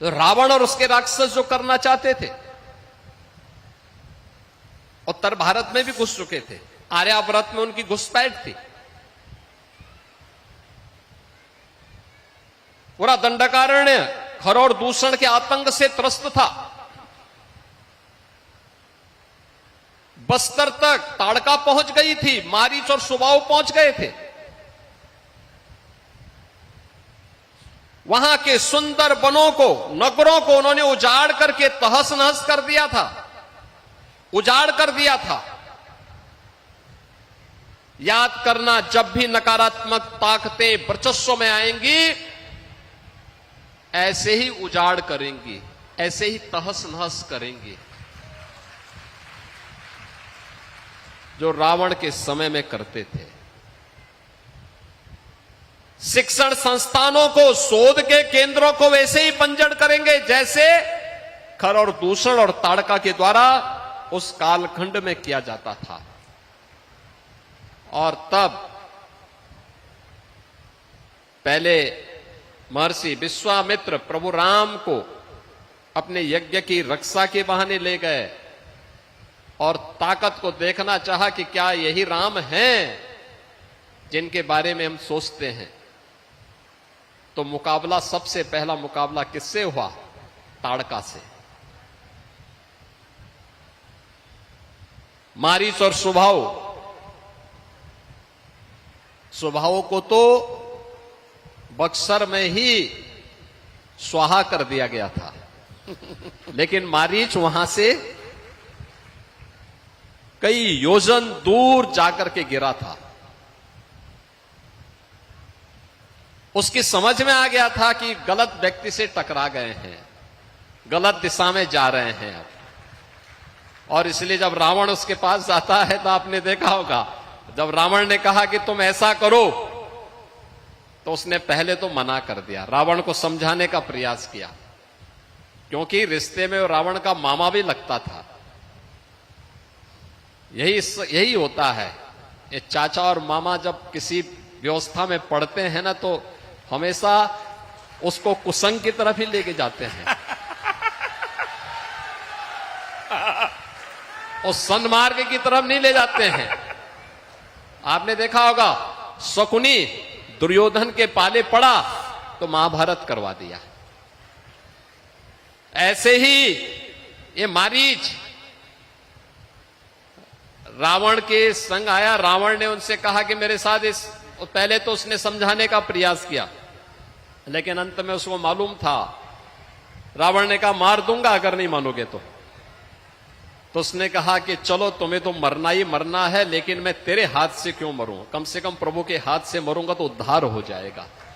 तो रावण और उसके राक्षस जो करना चाहते थे, उत्तर भारत में भी घुस चुके थे, आर्यावर्त में उनकी घुसपैठ थी, पूरा दंडकारण्य खर और दूषण के आतंक से त्रस्त था। बस्तर तक ताड़का पहुंच गई थी, मारीच और सुबाऊ पहुंच गए थे। वहां के सुंदर वनों को, नगरों को उन्होंने उजाड़ करके तहस नहस कर दिया था, उजाड़ कर दिया था। याद करना, जब भी नकारात्मक ताकतें वर्चस्व में आएंगी, ऐसे ही उजाड़ करेंगी, ऐसे ही तहस नहस करेंगी, जो रावण के समय में करते थे। शिक्षण संस्थानों को, शोध के केंद्रों को वैसे ही बंजर करेंगे जैसे खर और दूषण और ताड़का के द्वारा उस कालखंड में किया जाता था। और तब पहले महर्षि विश्वामित्र प्रभु राम को अपने यज्ञ की रक्षा के बहाने ले गए और ताकत को देखना चाहा कि क्या यही राम हैं जिनके बारे में हम सोचते हैं। तो मुकाबला, सबसे पहला मुकाबला किससे हुआ? ताड़का से। मारीच और सुबाहु को तो बक्सर में ही स्वाहा कर दिया गया था, लेकिन मारीच वहां से कई योजन दूर जाकर के गिरा था। उसकी समझ में आ गया था कि गलत व्यक्ति से टकरा गए हैं, गलत दिशा में जा रहे हैं अब। और इसलिए जब रावण उसके पास जाता है, तो आपने देखा होगा, जब रावण ने कहा कि तुम ऐसा करो, तो उसने पहले तो मना कर दिया, रावण को समझाने का प्रयास किया, क्योंकि रिश्ते में रावण का मामा भी लगता था। यही होता है, ये चाचा और मामा जब किसी व्यवस्था में पड़ते हैं ना, तो हमेशा उसको कुसंग की तरफ ही लेके जाते हैं, उस सन्मार्ग की तरफ नहीं ले जाते हैं। आपने देखा होगा, शकुनी दुर्योधन के पाले पड़ा तो महाभारत करवा दिया। ऐसे ही ये मारीच रावण के संग आया। रावण ने उनसे कहा कि मेरे साथ पहले तो उसने समझाने का प्रयास किया, लेकिन अंत में उसको मालूम था, रावण ने कहा मार दूंगा अगर नहीं मानोगे तो उसने कहा कि चलो तुम्हें तो मरना ही मरना है, लेकिन मैं तेरे हाथ से क्यों मरूं, कम से कम प्रभु के हाथ से मरूंगा तो उद्धार हो जाएगा।